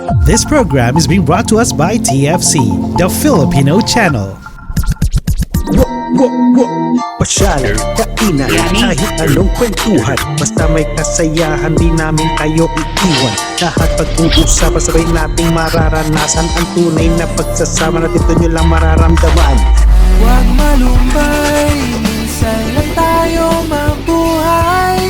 This program is being brought to us by TFC, the Filipino channel. Pasyal, kainan, kahit anong kwentuhan. Basta may kasayahan, di namin kayo iiwan. Lahat pag-uusapan, sabay nating mararanasan. Ang tunay na pagsasama na dito nyo lang mararamdaman. Huwag malumbay, minsan lang tayo mabuhay.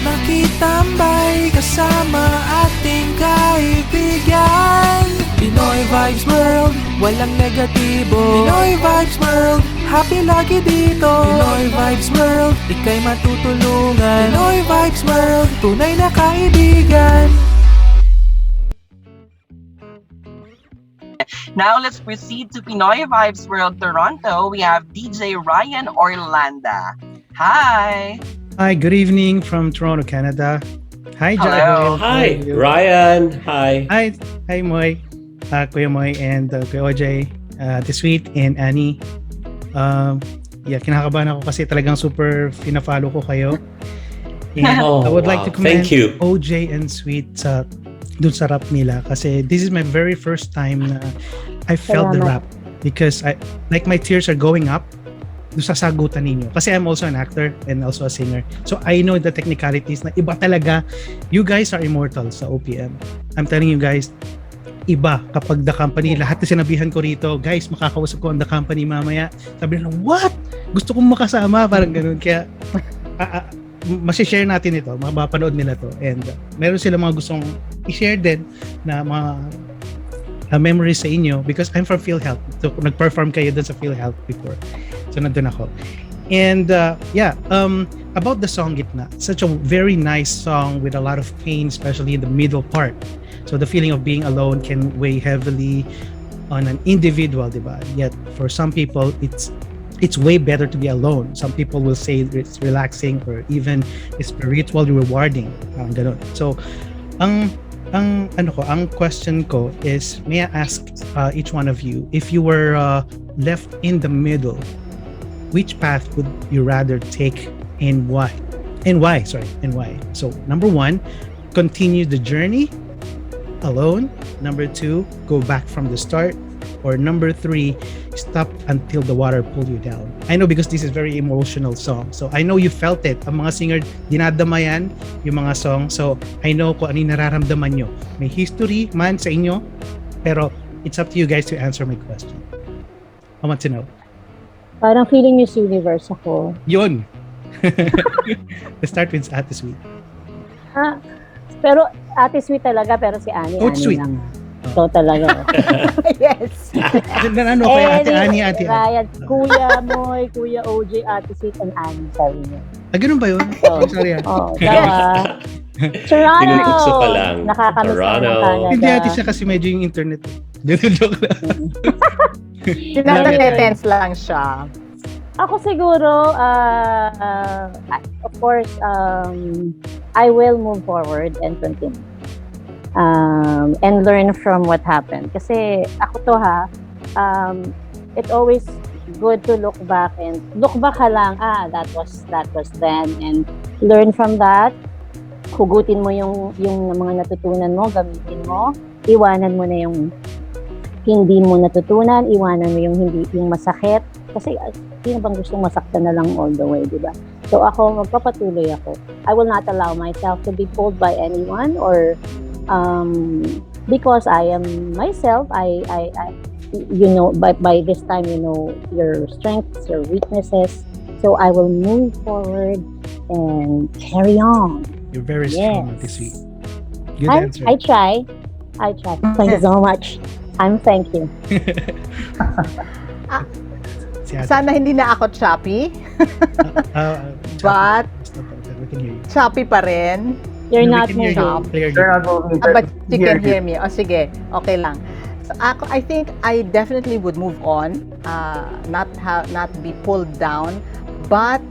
Makitambay kasama ating kaibigan. Pinoy Vibes World, walang negatibo. Pinoy Vibes World, happy lagi dito. Pinoy Vibes World, ika'y matutulungan. Pinoy Vibes World, tunay na kaibigan. Now let's proceed to Pinoy Vibes World Toronto. We have DJ Ryan Orlanda. Hi! Hi, good evening from Toronto, Canada. Hi, Hello. Jago. Hi, Ryan. Hi. Hi, Moy. Kuya Moy and Kuya OJ, the Sweet and Annie. Kinakabahan ako kasi talagang super pina-follow ko kayo. And I would like to commend Thank you. OJ and Sweet sa dun sa rap nila kasi this is my very first time na I felt the rap because my tears are going up dun sa sagutan ninyo kasi I'm also an actor and also a singer, so I know the technicalities na iba talaga. You guys are immortal sa OPM. I'm telling you guys, iba kapag The Company, lahat na sinabihan ko rito, guys, makakausap ko ang The Company mamaya, sabi nila, what? Gusto kong makasama, parang ganun. Kaya masishare natin ito, mapapanood nila to, and meron sila mga gustong i-share din na mga memories sa inyo because I'm from PhilHealth, so nag-perform kayo dun sa PhilHealth before, so nandun ako. And about the song Gitna, such a very nice song with a lot of pain, especially in the middle part. So the feeling of being alone can weigh heavily on an individual, diba? Yet for some people, it's way better to be alone. Some people will say it's relaxing or even spiritually rewarding. Ganun. So, ang question ko is, may I ask each one of you, if you were left in the middle, which path would you rather take and why? And why? So, number one, continue the journey alone. Number two, go back from the start. Or number three, stop until the water pull you down. I know because this is very emotional song. So I know you felt it. Ang mga singer, dinadama yan, yung mga song. So I know kung ano yung nararamdaman nyo. May history man sa inyo, pero it's up to you guys to answer my question. I want to know. Parang feeling Miss Universe ako. Yun! Let's start with Ate Sweet. Pero Ate Sweet talaga, pero si Annie. Oh, Sweet. Lang. So talaga. Yes. Ano kay Ate Annie, Ate Ryan, Kuya Moy, Kuya OJ, Ate Sweet, and Annie, sabi niya. Ganun ba yun? Oh. Sorry. Dawa. Toronto! Tinutugso pa lang. Nakakamiss Toronto. ng Canada. Hindi, Ate siya kasi medyo yung internet. Joke lang. Nagte-tense lang siya. Ako siguro, of course, I will move forward and continue. And learn from what happened. Kasi ako to it's always good to look back ka lang, that was then, and learn from that. Hugutin mo yung mga natutunan mo, gamitin mo, iwanan mo na yung hindi mo natutunan, iwanan mo yung masakit. Kasi sino bang gustong masaktan na lang all the way, di ba? So ako, magpapatuloy ako. I will not allow myself to be pulled by anyone or because I am myself. I you know, by this time you know your strengths, your weaknesses. So I will move forward and carry on. You're very strong, Ate Sweet. Good answer. I try. Thank you so much. Thank you. Sana hindi na ako choppy. But we can hear you. choppy pa rin. You're No, not we can hear you moving. clearly. But you can hear me. O sige, okay lang. So ako, I think I definitely would move on, not be pulled down, but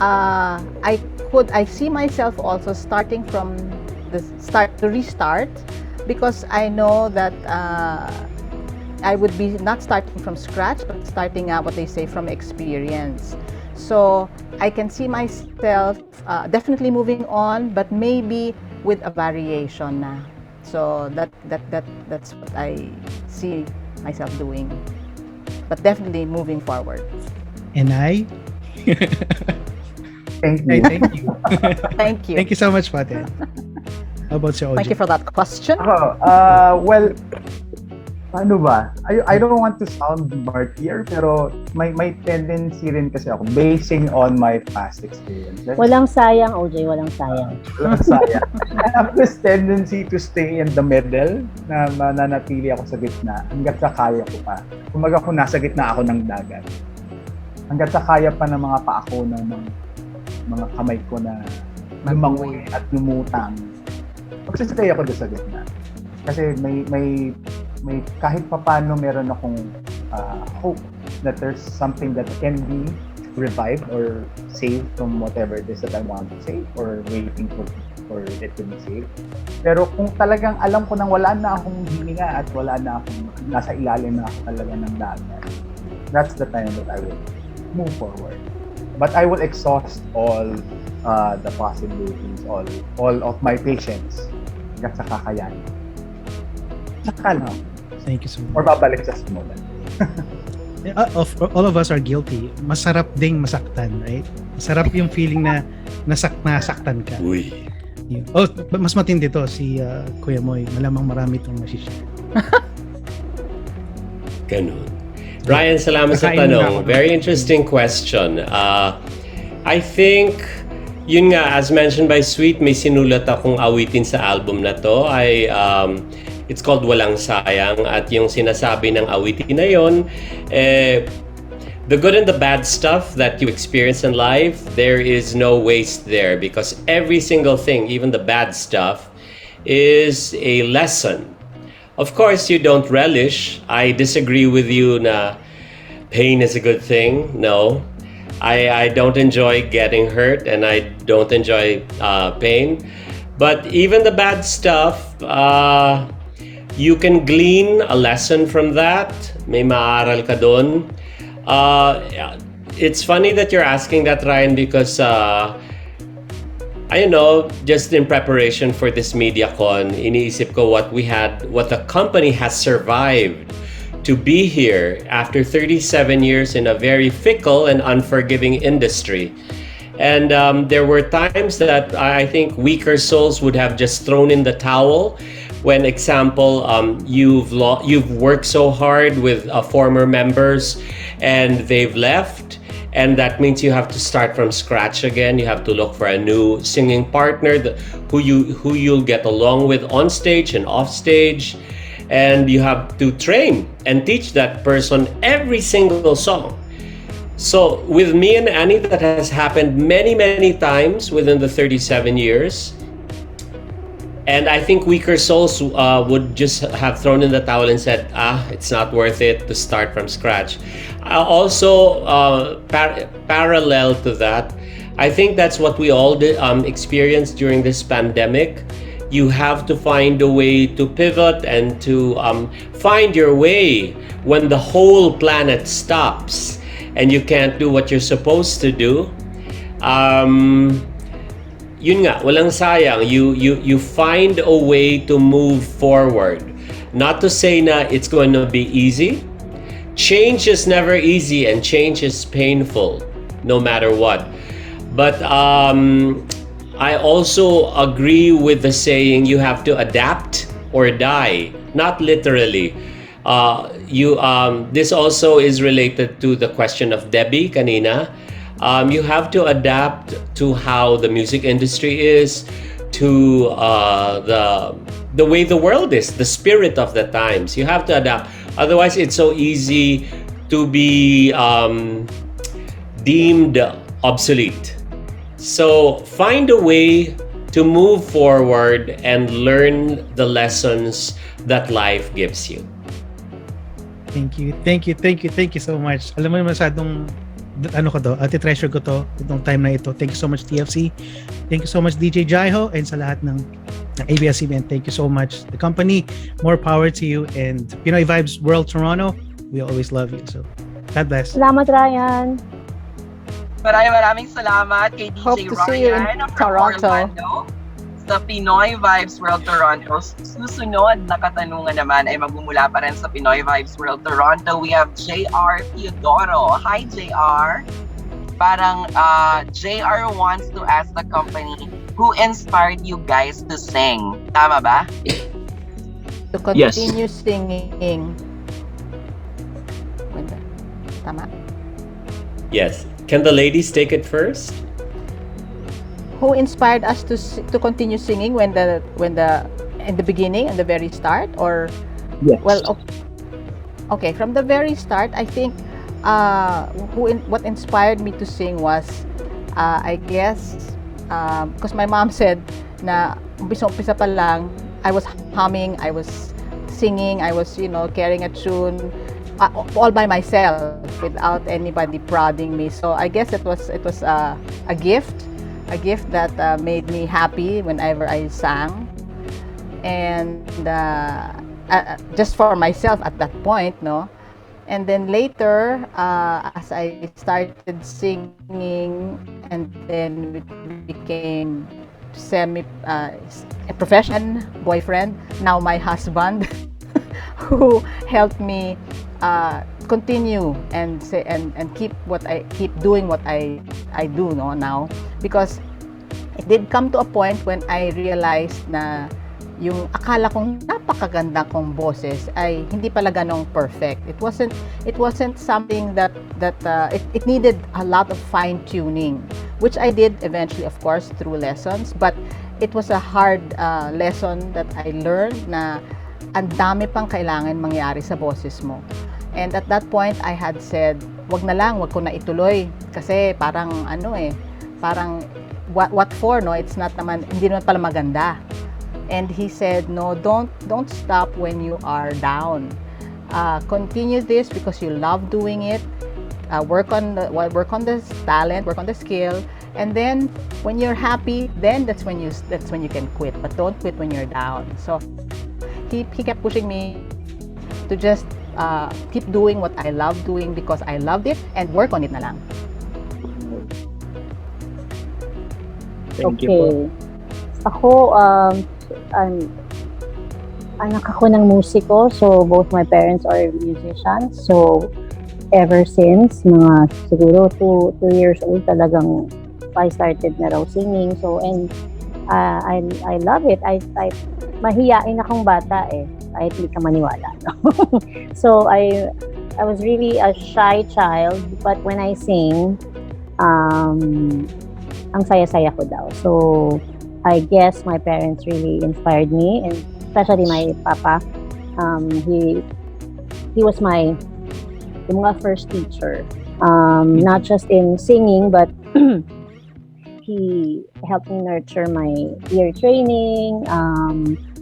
I see myself also starting from the start to restart, because I know that I would be not starting from scratch, but starting what they say from experience. So I can see myself definitely moving on, but maybe with a variation na. So that's what I see myself doing. But definitely moving forward. And I? Thank Hey, you. thank you. Thank you. Thank you so much, Pate. How about si OJ? Thank you for that question. Ako, well, paano ba? I don't want to sound martyr, pero may tendency rin kasi ako, basing on my past experiences. Walang sayang, OJ, walang sayang. Walang sayang. I have this tendency to stay in the middle, na mananatili ako sa gitna, hanggat sa kaya ko pa. Kumaga kung nasa gitna ako ng dagat, hanggat sa kaya pa ng mga paa ko, ng mga kamay ko na lumangoy at lumutang, magsistay ako doon sa gitna. Kasi may kahit papano meron akong hope that there's something that can be revived or saved from whatever it is that I want to save or waiting for it to be saved. Pero kung talagang alam ko nang wala na akong hininga at wala na akong nasa ilalim na ako talaga ng dagat, that's the time that I will move forward. But I will exhaust all the possibilities, all of my patience hanggang sa kakayanin. Saka lang. Thank you so much. Or babalik sa simulan. All of us are guilty. Masarap ding masaktan, right? Masarap yung feeling na nasaktan ka. Uy. Oh, mas matindi to si Kuya Moy. Malamang marami itong masishare. Ganun. Ryan, salamat sa Kakainin na tanong. ako. Very interesting question. I think, yun nga, as mentioned by Sweet, may sinulat akong awitin sa album na to. It's called Walang Sayang. At yung sinasabi ng awitin na yun, the good and the bad stuff that you experience in life, there is no waste there. Because every single thing, even the bad stuff, is a lesson. Of course, you don't relish. I disagree with you na pain is a good thing. No. I don't enjoy getting hurt and I don't enjoy pain. But even the bad stuff, you can glean a lesson from that. May maaral ka dun. It's funny that you're asking that, Ryan, because I know, just in preparation for this MediaCon, iniisip ko what the company has survived to be here after 37 years in a very fickle and unforgiving industry. And there were times that I think weaker souls would have just thrown in the towel. When, example, you've worked so hard with former members and they've left. And that means you have to start from scratch again. You have to look for a new singing partner who you'll get along with on stage and off stage. And you have to train and teach that person every single song. So with me and Annie, that has happened many, many times within the 37 years. And I think weaker souls would just have thrown in the towel and said, it's not worth it to start from scratch. Also, parallel to that, I think that's what we all experienced during this pandemic. You have to find a way to pivot and to find your way when the whole planet stops and you can't do what you're supposed to do. Yun nga, walang sayang. You find a way to move forward. Not to say na it's going to be easy. Change is never easy and change is painful, no matter what. But I also agree with the saying, you have to adapt or die. Not literally. This also is related to the question of Debbie kanina. You have to adapt to how the music industry is, to the way the world is, the spirit of the times. You have to adapt. Otherwise, it's so easy to be deemed obsolete. So find a way to move forward and learn the lessons that life gives you. Thank you so much. Alam mo masyadong treasure ko to itong time na ito. Thank you so much TFC. Thank you so much DJ Jaiho and sa lahat ng ABS-CBN. Thank you so much. The company, more power to you, and Pinoy Vibes World Toronto. We always love you. So God bless. Salamat, Ryan. Maraming salamat kay DJ Hope to see you in Ryan from Toronto. Orlando. sa Pinoy Vibes World Toronto. Susunod na katanungan naman ay magmumula pa rin sa Pinoy Vibes World Toronto. We have JR Teodoro. Hi, JR. Parang JR wants to ask the company who inspired you guys to sing. Tama ba? To continue singing. Tama. Yes. Can the ladies take it first? Who inspired us to continue singing when the in the beginning and the very start, or Yes. well, okay, from the very start, I think what inspired me to sing was I guess because my mom said na umpisa pa lang I was humming, I was singing, I was carrying a tune all by myself without anybody prodding me. So I guess it was a gift that made me happy whenever I sang, and just for myself at that point, no. And then later, as I started singing, and then it became a professional boyfriend, now my husband, who helped me continue and keep doing what I do now, because it did come to a point when I realized na yung akala kong napakaganda kong boses ay hindi pala ganong perfect. It wasn't something that it needed a lot of fine tuning, which I did eventually, of course, through lessons, but it was a hard lesson that I learned na ang dami pang kailangan mangyari sa boses mo. And at that point, I had said, wag ko na ituloy. Kasi parang parang what for, no? It's not naman, hindi naman pala maganda. And he said, no, don't stop when you are down. Continue this because you love doing it. Work on the talent, work on the skill. And then when you're happy, then that's when you can quit. But don't quit when you're down. So he kept pushing me to just keep doing what I love doing because I loved it, and work on it na lang. Thank you po. Ako, anak ako ng musiko, so both my parents are musicians. So ever since mga siguro 2 years old talagang I started na raw singing. So and I love it. I mahiyain akong bata kahit hindi ka maniwala, no? So I was really a shy child, but when I sing, ang saya-saya ko daw. So I guess my parents really inspired me, and especially my papa. He was my first teacher, not just in singing, but he helped me nurture my ear training,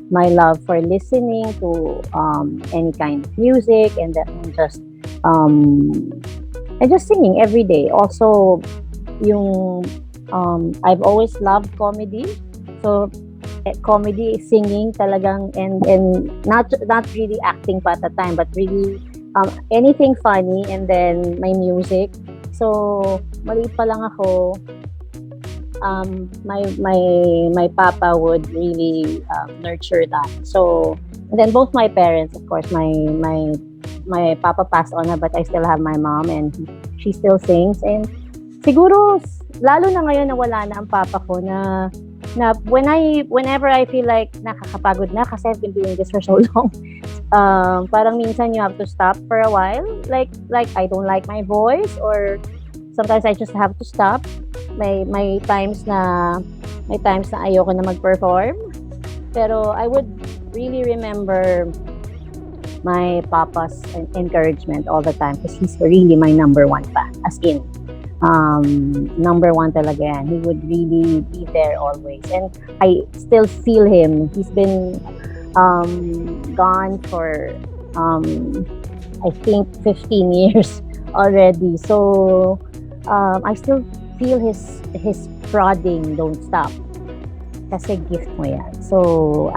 my love for listening to any kind of music, and just singing every day. Also, I've always loved comedy. So comedy, singing talagang, and not really acting pa at the time, but really anything funny, and then my music. So maliit pa lang ako, my papa would really nurture that. So and then both my parents, of course, my papa passed on na, but I still have my mom, and she still sings. And siguro lalo na ngayon na wala na ang papa ko, na whenever I feel like nakakapagod na kasi I've been doing this for so long, parang minsan you have to stop for a while, like I don't like my voice, or sometimes I just have to stop. May times na ayoko na mag-perform, pero I would really remember my papa's encouragement all the time, because he's really my number one fan, as in number one talaga yan. He would really be there always, and I still feel him. He's been gone for I think 15 years already, so I still feel his prodding, don't stop, kasi gift mo yan. So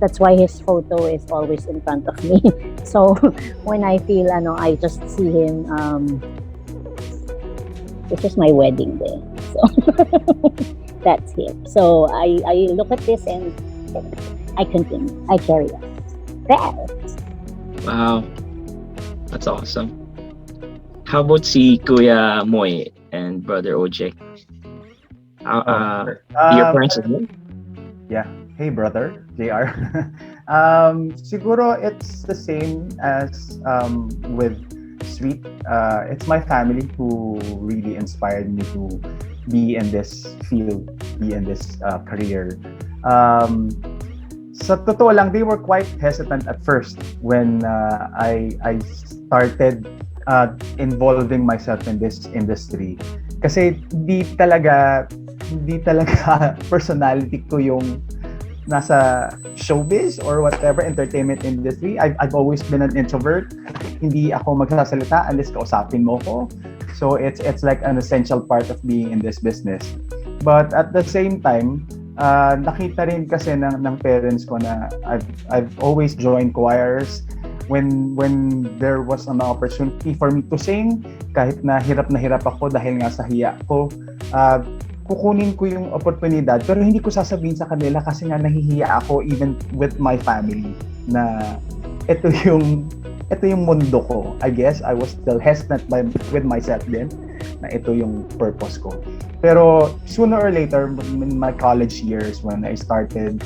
that's why his photo is always in front of me. So when I feel I just see him. It's just my wedding day. So that's it. So I look at this and I continue. I carry on. There. Wow, that's awesome. How about si Kuya Moy and brother OJ? Sure. Your parents as well? Yeah. Hey, brother, JR. Siguro it's the same as with Sweet. It's my family who really inspired me to be in this field, be in this career. Sa totoo lang, they were quite hesitant at first when I started involving myself in this industry. Kasi hindi talaga personality ko yung nasa showbiz or whatever entertainment industry. I've always been an introvert. Hindi ako magsasalita unless kausapin mo ko. So it's like an essential part of being in this business. But at the same time, nakita rin kasi ng parents ko na I've always joined choirs. When there was an opportunity for me to sing, kahit na hirap ako dahil nga sa hiya ko, kukunin ko yung oportunidad pero hindi ko sasabihin sa kanila kasi nga nahihiya ako even with my family na ito yung mundo ko. I guess I was still hesitant with myself din na ito yung purpose ko. Pero sooner or later in my college years when I started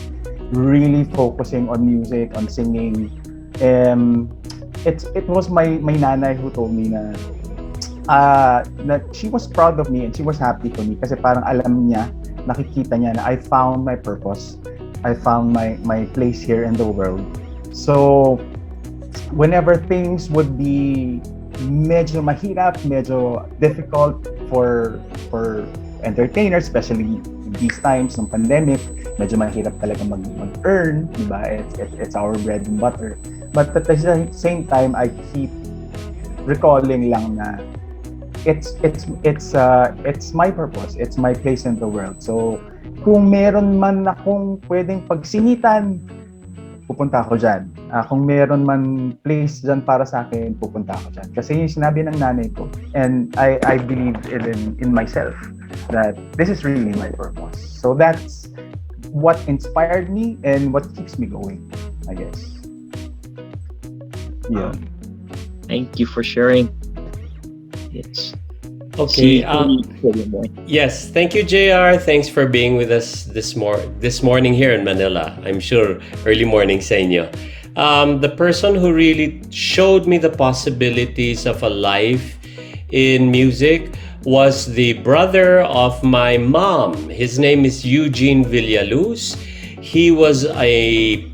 really focusing on music, on singing, it was my nanay who told me na she was proud of me and she was happy for me kasi parang alam niya, nakikita niya na I found my purpose. I found my place here in the world. So whenever things would be medyo mahirap, medyo difficult for entertainers, especially these times ng pandemic, medyo mahirap talaga mag-earn, diba? It's our bread and butter. But at the same time, I keep recalling lang na it's my purpose. It's my place in the world. So kung meron man akong pwedeng pagsingitan, pupunta ako dyan. Kung meron man place dyan para sa akin, pupunta ako dyan. Kasi yung sinabi ng nanay ko, and I believe in myself that this is really my purpose. So that's what inspired me and what keeps me going, I guess. Yeah. Thank you for sharing. Yes. Okay. Kuya Moy. Yes, thank you, JR. Thanks for being with us this morning here in Manila. I'm sure early morning sa inyo. The person who really showed me the possibilities of a life in music was the brother of my mom. His name is Eugene Villaluz. He was a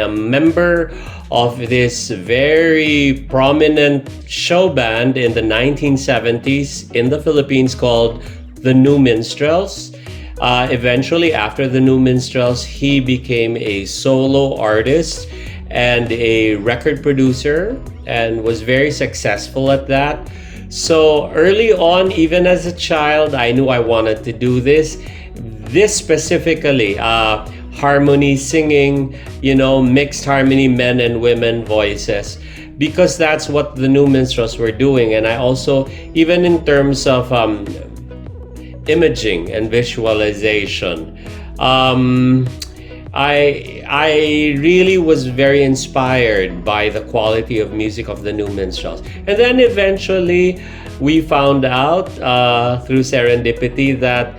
member of this very prominent show band in the 1970s in the Philippines called the New Minstrels. Eventually, after the New Minstrels, he became a solo artist and a record producer and was very successful at that. So early on, even as a child, I knew I wanted to do this. This specifically, harmony, singing, mixed harmony, men and women voices, because that's what the New Minstrels were doing. And I also, even in terms of imaging and visualization, I really was very inspired by the quality of music of the New Minstrels. And then eventually we found out through serendipity that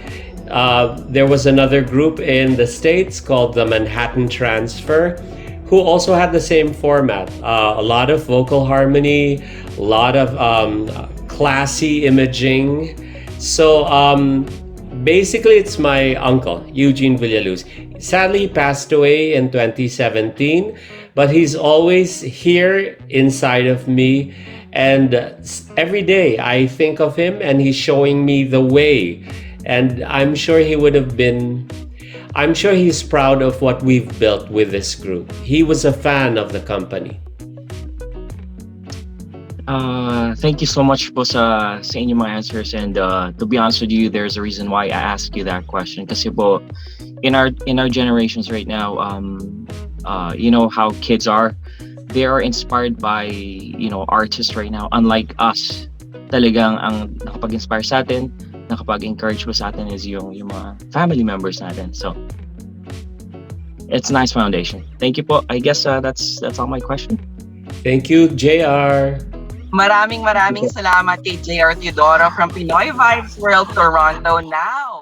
there was another group in the States called the Manhattan Transfer who also had the same format. A lot of vocal harmony, a lot of classy imaging. So basically it's my uncle, Eugene Villaluz. Sadly, he passed away in 2017, but he's always here inside of me. And every day I think of him and he's showing me the way. And I'm sure he's proud of what we've built with this group. He was a fan of the company. Thank you so much po sa inyong mga answers, and to be honest with you, there's a reason why I asked you that question kasi po in our generations right now, you know how kids are, they are inspired by artists right now, unlike us. Talagang ang nakapag-inspire sa atin nakapag-encourage po sa atin is yung mga family members natin. So, it's a nice foundation. Thank you po. I guess that's all my question. Thank you, JR. Maraming salamat kay JR Teodoro from Pinoy Vibes World Toronto now.